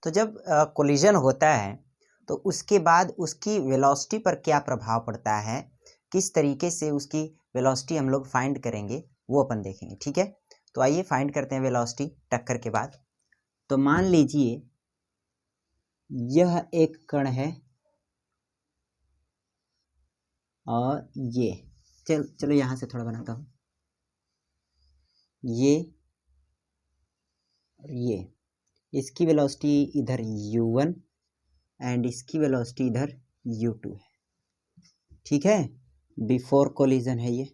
तो जब कोलिजन होता है तो उसके बाद उसकी वेलोसिटी पर क्या प्रभाव पड़ता है, किस तरीके से उसकी वेलोसिटी हम लोग फाइंड करेंगे वो अपन देखेंगे। ठीक है, तो आइए फाइंड करते हैं वेलोसिटी टक्कर के बाद। तो मान लीजिए यह एक कण है और ये चलो यहाँ से थोड़ा बनाता हूँ, ये और ये, इसकी वेलोसिटी इधर u1 एंड इसकी वेलोसिटी इधर u2 है। ठीक है, बिफोर कोलिजन है ये।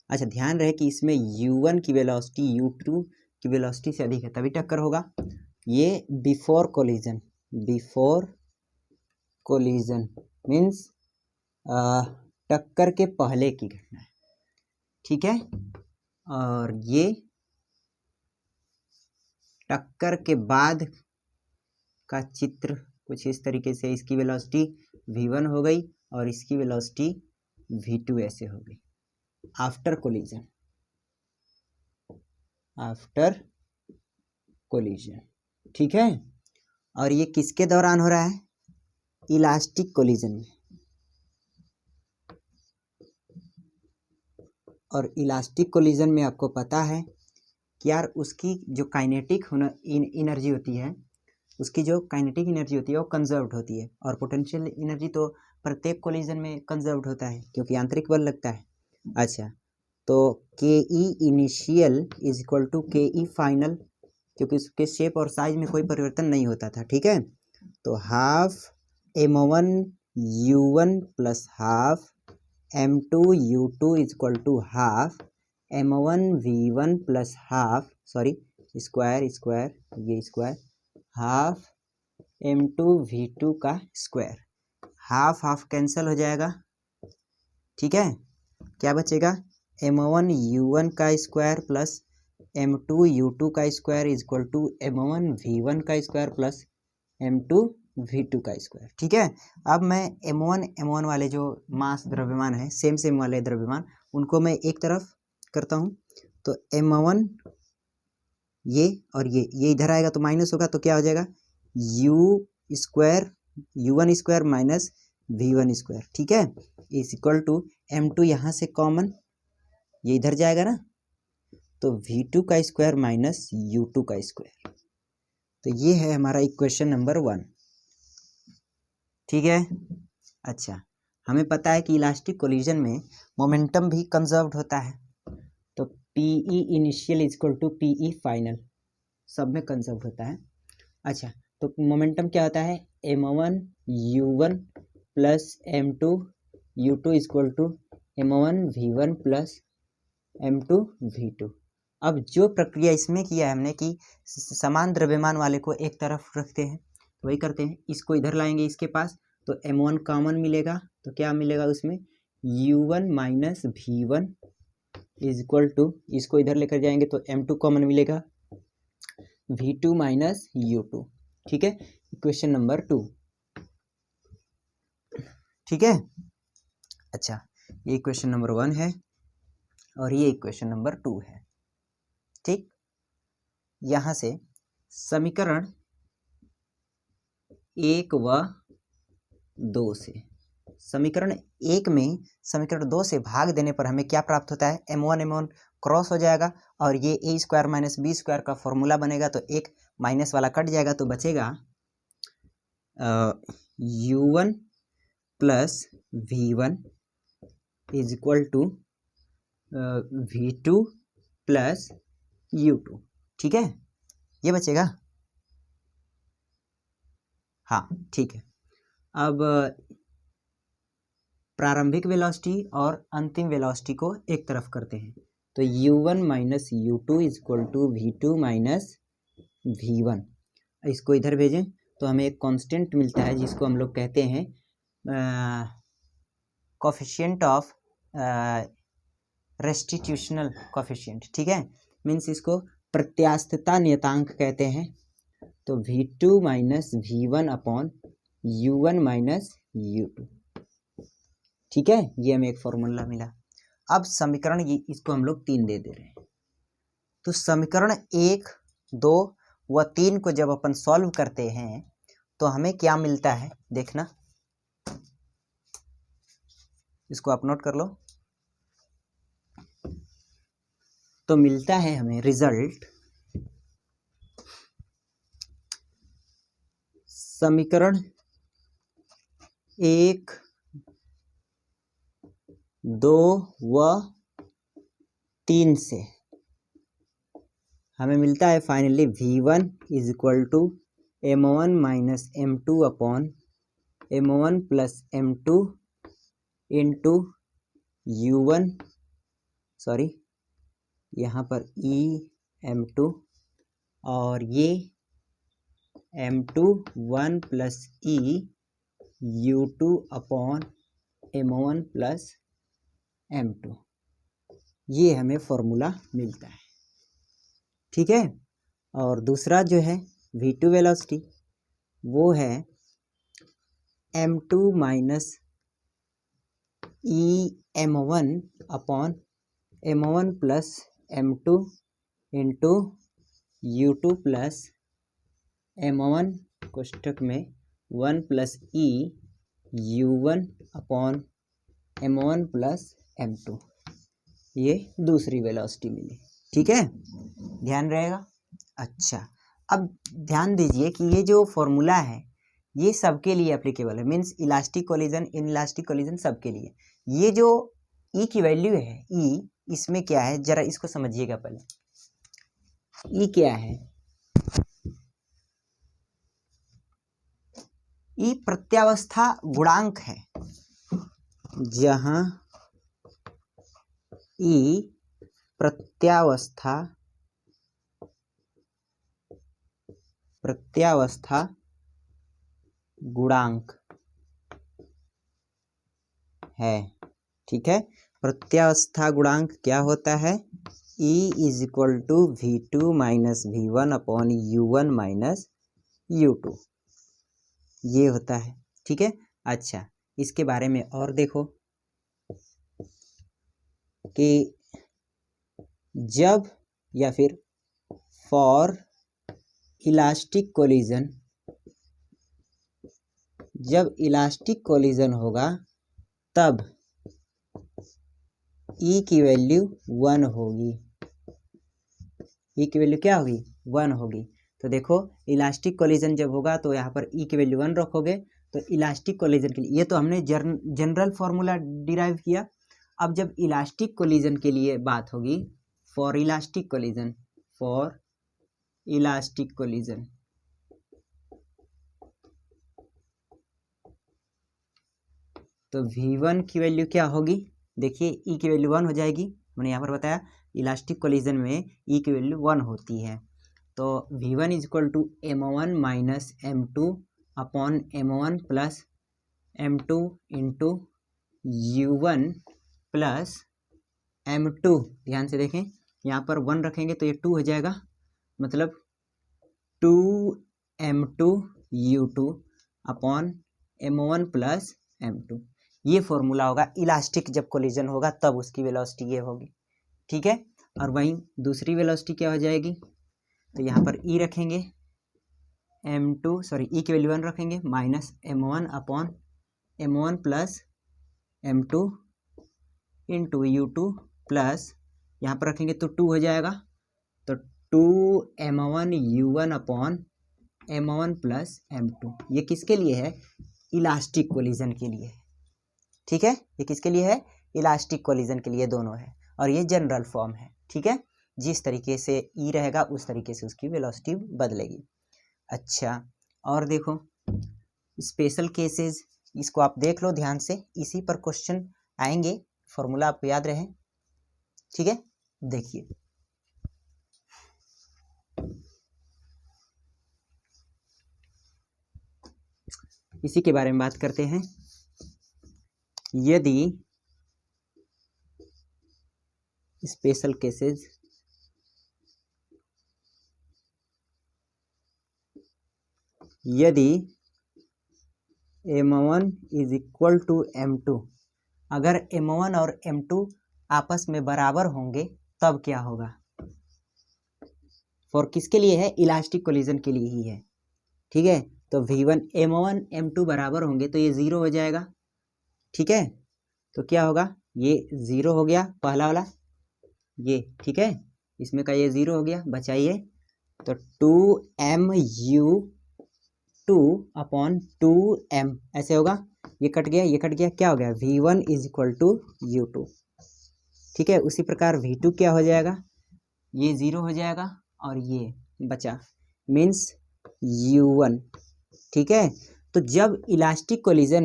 अच्छा, ध्यान रहे कि इसमें u1 की वेलोसिटी u2 की वेलोसिटी से अधिक है तभी टक्कर होगा। ये before collision, before collision means टक्कर के पहले की घटना है। ठीक है, और ये टक्कर के बाद का चित्र कुछ इस तरीके से, इसकी वेलोसिटी v1 हो गई और इसकी वेलोसिटी v2 ऐसे हो गई आफ्टर कोलिजन, आफ्टर कोलिजन। ठीक है, और ये किसके दौरान हो रहा है, इलास्टिक कोलिजन में। और इलास्टिक कोलिजन में आपको पता है कि यार उसकी जो काइनेटिक एनर्जी होती है, उसकी जो काइनेटिक एनर्जी होती है वो कंजर्व्ड होती है, और पोटेंशियल एनर्जी तो प्रत्येक कोलिजन में कंजर्व्ड होता है क्योंकि आंतरिक बल लगता है। अच्छा, तो K E initial is equal to K E final, क्योंकि उसके शेप और साइज में कोई परिवर्तन नहीं होता था। ठीक है, तो half m1 u1 plus half m2 u2 is equal to half m1 v1 plus half, sorry square square, ये स्क्वायर, हाफ m2 v2 का स्क्वायर। हाफ हाफ कैंसिल हो जाएगा। ठीक है, क्या बचेगा, m1 u1 का स्क्वायर प्लस m2 u2 का square is equal to m1 v1 का स्क्वायर प्लस m2 v2 का स्क्वायर। ठीक है, अब मैं m1 वाले जो मास द्रव्यमान है, सेम वाले द्रव्यमान, उनको मैं एक तरफ करता हूँ। तो m1 ये और ये इधर आएगा तो माइनस होगा, तो क्या हो जाएगा, u1 square minus v1 square. ठीक है, इज इक्वल टू m2 यहाँ से कॉमन, ये इधर जाएगा ना, तो v2 का स्क्वायर माइनस u2 का स्क्वायर। तो ये है हमारा इक्वेशन नंबर 1। ठीक है, अच्छा, हमें पता है कि इलास्टिक कोलिजन में मोमेंटम भी कंजर्व्ड होता है, तो PE initial is equal to PE final, सब में कंजर्व होता है। अच्छा, तो मोमेंटम क्या होता है, m1 u1 plus m2 u2 is equal to m1 v1 plus m2 v2। अब जो प्रक्रिया इसमें किया है हमने कि समान द्रव्यमान वाले को एक तरफ रखते हैं, तो वही करते हैं, इसको इधर लाएंगे इसके पास, तो m1 कॉमन मिलेगा, तो क्या मिलेगा उसमें, u1 minus v1 is equal to, इसको इधर लेकर जाएंगे तो m2 कॉमन मिलेगा, v2 माइनस u2। ठीक है, इक्वेशन नंबर 2। ठीक है, अच्छा, ये इक्वेशन नंबर 1 है और ये इक्वेशन नंबर 2 है। ठीक, यहाँ से समीकरण 1 व 2 से, समीकरण 1 में समीकरण 2 से भाग देने पर हमें क्या प्राप्त होता है, m1 क्रॉस हो जाएगा और ये a square minus B square का फॉर्मूला बनेगा, तो एक माइनस वाला कट जाएगा, तो बचेगा u1 plus v1 is equal to v2 plus u2। ठीक है, ये बचेगा। हाँ ठीक है, अब प्रारंभिक वेलोसिटी और अंतिम वेलोसिटी को एक तरफ करते हैं, तो u1 minus u2 is equal to v2 minus v1। इसको इधर भेजें तो हमें एक कांस्टेंट मिलता है जिसको हम लोग कहते हैं कोफिशिएंट ऑफ रेस्टिट्यूशनल कोफिशिएंट। ठीक है, मीन्स इसको प्रत्यास्थता नियतांक कहते हैं। तो v2 minus v1 upon u1 minus u2। ठीक है, ये हमें एक फॉर्मूला मिला। अब समीकरण इसको हम लोग 3 दे रहे हैं, तो समीकरण 1, 2 वह 3 को जब अपन सॉल्व करते हैं तो हमें क्या मिलता है, देखना, इसको आप नोट कर लो। तो मिलता है हमें रिजल्ट समीकरण 1, 2 व 3 से हमें मिलता है finally V1 is equal to M1 minus M2 upon M1 plus M2 into U1, sorry यहाँ पर M2, और ये M2 1 plus U2 upon M1 plus M2, ये हमें फॉर्मूला मिलता है। ठीक है, और दूसरा जो है V2 वेलोसिटी वो है M2 minus M1 upon M1 plus M2 into U2 plus M1 कोष्ठक में 1 plus U1 upon M1 plus M2, ये दूसरी वेलोसिटी मिली। ठीक है, ध्यान रहेगा। अच्छा, अब ध्यान दीजिए कि ये जो फॉर्मूला है ये सबके लिए एप्लीकेबल है, means elastic collision, inelastic collision सबके लिए। ये जो ई की वैल्यू है, ई इसमें क्या है जरा इसको समझिएगा पहले। ई क्या है, ई प्रत्यावस्था गुणांक है, जहां ई प्रत्यावस्था गुणांक है। ठीक है, प्रत्यावस्था गुणांक क्या होता है, E is equal to V2 minus V1 upon U1 minus U2, ये होता है। ठीक है, अच्छा इसके बारे में और देखो कि जब या फिर फॉर इलास्टिक कोलिजन, जब इलास्टिक कोलिजन होगा तब E की वैल्यू 1 होगी। E की वैल्यू क्या होगी, 1 होगी। तो देखो इलास्टिक कोलिजन जब होगा तो यहाँ पर E की वैल्यू 1 रखोगे, तो इलास्टिक कोलिजन के लिए, ये तो हमने जनरल फॉर्मूला डिराइव किया। अब जब इलास्टिक कोलिजन के लिए बात होगी, for elastic collision, for elastic collision, तो V1 की वैल्यू क्या होगी, देखिए E की वैल्यू 1 हो जाएगी। मैंने यहाँ पर बताया इलास्टिक कोलिजन में E की वैल्यू 1 होती है। तो V1 is equal to M1 minus M2 upon M1 plus M2 into U1 plus M2। ध्यान से देखें, यहाँ पर 1 रखेंगे तो ये 2 हो जाएगा, मतलब 2M2 U2 upon M1 plus M2। ये फॉर्मूला होगा इलास्टिक, जब कोलिजन होगा तब उसकी वेलोसिटी ये होगी। ठीक है, और वहीं दूसरी वेलोसिटी क्या हो जाएगी, तो यहाँ पर E रखेंगे M2, सॉरी E की वैल्यू 1 रखेंगे, minus M1 upon M1 plus M2 into U2 plus यहाँ पर रखेंगे तो 2 हो जाएगा, तो 2M1 U1 upon M1 plus M2। ये किसके लिए है, इलास्टिक कोलिजन के लिए है। ठीक है, ये किसके लिए है, इलास्टिक कोलिजन के लिए दोनों है, और ये जनरल फॉर्म है। ठीक है, जिस तरीके से ई रहेगा उस तरीके से उसकी वेलोसिटी बदलेगी। अच्छा, और देखो स्पेशल केसेस, इसको आप देख लो ध्यान से, इसी पर क्वेश्चन आएंगे, फॉर्मूला आपको याद रहे। ठीक है, देखिए इसी के बारे में बात करते हैं। यदि स्पेशल केसेस, यदि M1 is equal to M2, अगर M1 और M2 आपस में बराबर होंगे तब क्या होगा, फॉर किसके लिए है, इलास्टिक कोलिजन के लिए ही है, ठीक है। तो V1 M1 M2 बराबर होंगे तो ये 0 हो जाएगा, ठीक है। तो क्या होगा, ये 0 हो गया पहला वाला ये, ठीक है, इसमें का ये 0 हो गया, बचाइए तो 2mu2/2m ऐसे होगा, ये कट गया ये कट गया, क्या हो गया V1 is equal to U2, ठीक है। उसी प्रकार V2 क्या हो जाएगा, ये 0 हो जाएगा और ये बचा मीन्स U1, ठीक है। तो जब इलास्टिक कोलिजन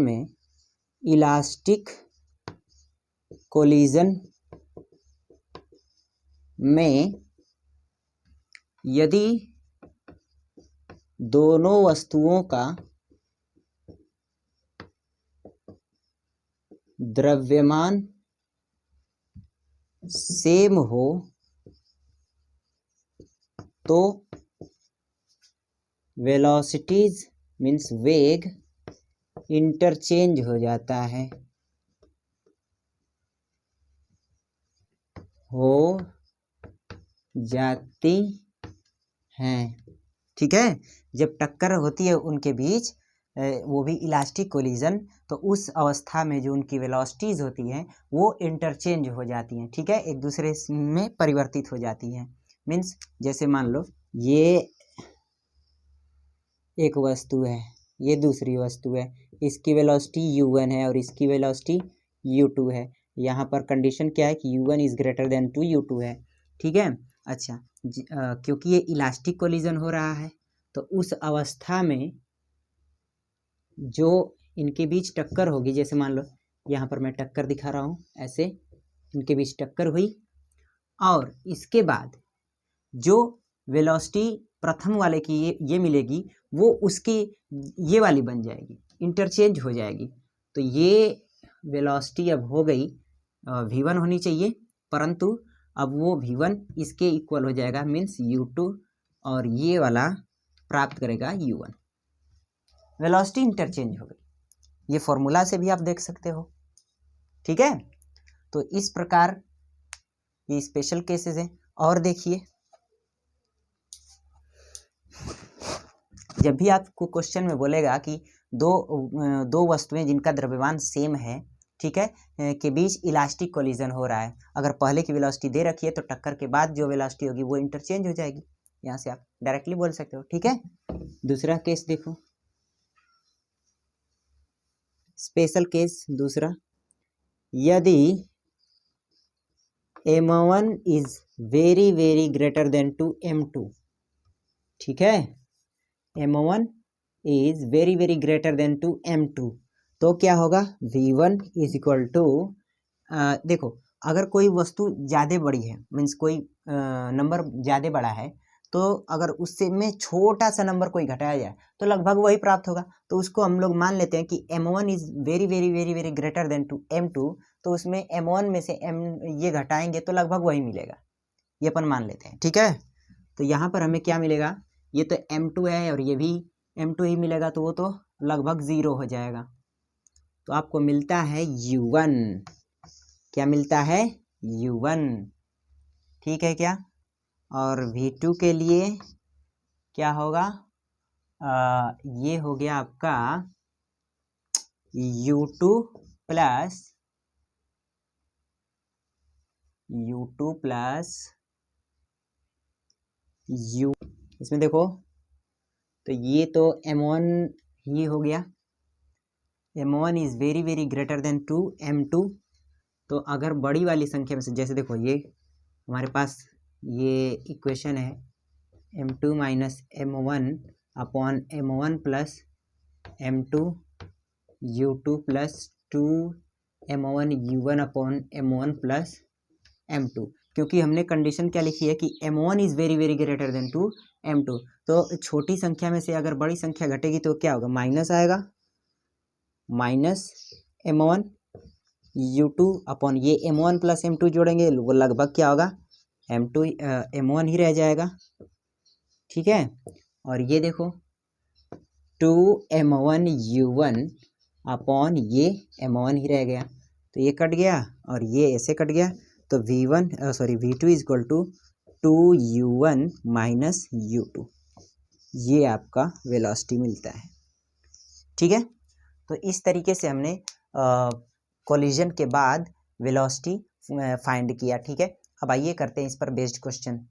में यदि दोनों वस्तुओं का द्रव्यमान सेम हो तो वेलोसिटीज मीन्स वेग इंटरचेंज हो जाता है, हो जाती हैं, ठीक है। जब टक्कर होती है उनके बीच वो भी इलास्टिक कोलिजन, तो उस अवस्था में जो उनकी वेलोसिटीज होती हैं वो इंटरचेंज हो जाती हैं, ठीक है, एक दूसरे में परिवर्तित हो जाती हैं। मीन्स जैसे मान लो ये एक वस्तु है, ये दूसरी वस्तु है, इसकी वेलोसिटी U1 है और इसकी वेलोसिटी U2 है। यहाँ पर कंडीशन क्या है कि U1 is greater than to U2 है, ठीक है। अच्छा क्योंकि ये इलास्टिक कोलिजन हो रहा है तो उस अवस्था में जो इनके बीच टक्कर होगी, जैसे मान लो यहाँ पर मैं टक्कर दिखा रहा हूँ, ऐसे इनके बीच टक्कर हुई और इसके बाद जो वेलोसिटी प्रथम वाले की ये मिलेगी वो उसकी ये वाली बन जाएगी, इंटरचेंज हो जाएगी। तो ये वेलोसिटी अब हो गई V1 होनी चाहिए, परंतु अब वो V1 इसके इक्वल हो जाएगा मीन्स U2 और ये वाला प्राप्त करेगा U1, वेलोसिटी इंटरचेंज हो गई। ये फॉर्मूला से भी आप देख सकते हो, ठीक है। तो इस प्रकार ये स्पेशल केसेस हैं। और देखिए जब भी आपको क्वेश्चन में बोलेगा कि दो वस्तुएं जिनका द्रव्यमान सेम है, ठीक है, के बीच इलास्टिक कोलिजन हो रहा है, अगर पहले की वेलोसिटी दे रखी है तो टक्कर के बाद जो वेलोसिटी होगी वो इंटरचेंज हो जाएगी, यहाँ से आप डायरेक्टली बोल सकते हो, ठीक है। दूसरा केस देखो, स्पेशल केस दूसरा, यदि M1 is very very greater than to M2, ठीक है, M1 is very very greater than to M2, तो क्या होगा V1 इज इक्वल टू, देखो अगर कोई वस्तु ज़्यादा बड़ी है मीन्स कोई नंबर ज़्यादा बड़ा है तो अगर उससे में छोटा सा नंबर कोई घटाया जाए तो लगभग वही प्राप्त होगा। तो उसको हम लोग मान लेते हैं कि M1 is very very very very greater than to M2, तो उसमें M1 में से M ये घटाएंगे तो लगभग वही मिलेगा, ये अपन मान लेते हैं, ठीक है। तो यहाँ पर हमें क्या मिलेगा, ये तो M2 है और ये भी M2 ही मिलेगा, तो वो तो लगभग 0 हो जाएगा। तो आपको मिलता है U1, क्या मिलता है U1, ठीक है क्या। और V2 के लिए क्या होगा, ये हो गया आपका U2 प्लस U, इसमें देखो तो ये तो M1 ही हो गया, M1 is very very greater than to M2। तो अगर बड़ी वाली संख्या में से, जैसे देखो ये हमारे पास ये इक्वेशन है M2 minus M1 upon M1 plus M2 U2 plus 2 M1 U1 upon M1 plus M2, क्योंकि हमने कंडीशन क्या लिखी है कि M1 is very very greater than to M2, तो छोटी संख्या में से अगर बड़ी संख्या घटेगी तो क्या होगा, माइनस आएगा, माइनस M1 U2 अपॉन ये M1 प्लस M2 जोड़ेंगे वो लगभग क्या होगा M1 ही रह जाएगा, ठीक है। और ये देखो 2M1 U1 अपॉन ये M1 ही रह गया, तो ये कट गया और ये ऐसे कट गया, तो V2 is equal to 2u1 minus u2, ये आपका वेलोसिटी मिलता है। ठीक है, तो इस तरीके से हमने कोलिजन के बाद वेलोसिटी फाइंड किया। ठीक है, अब आइए करते हैं इस पर बेस्ड क्वेश्चन।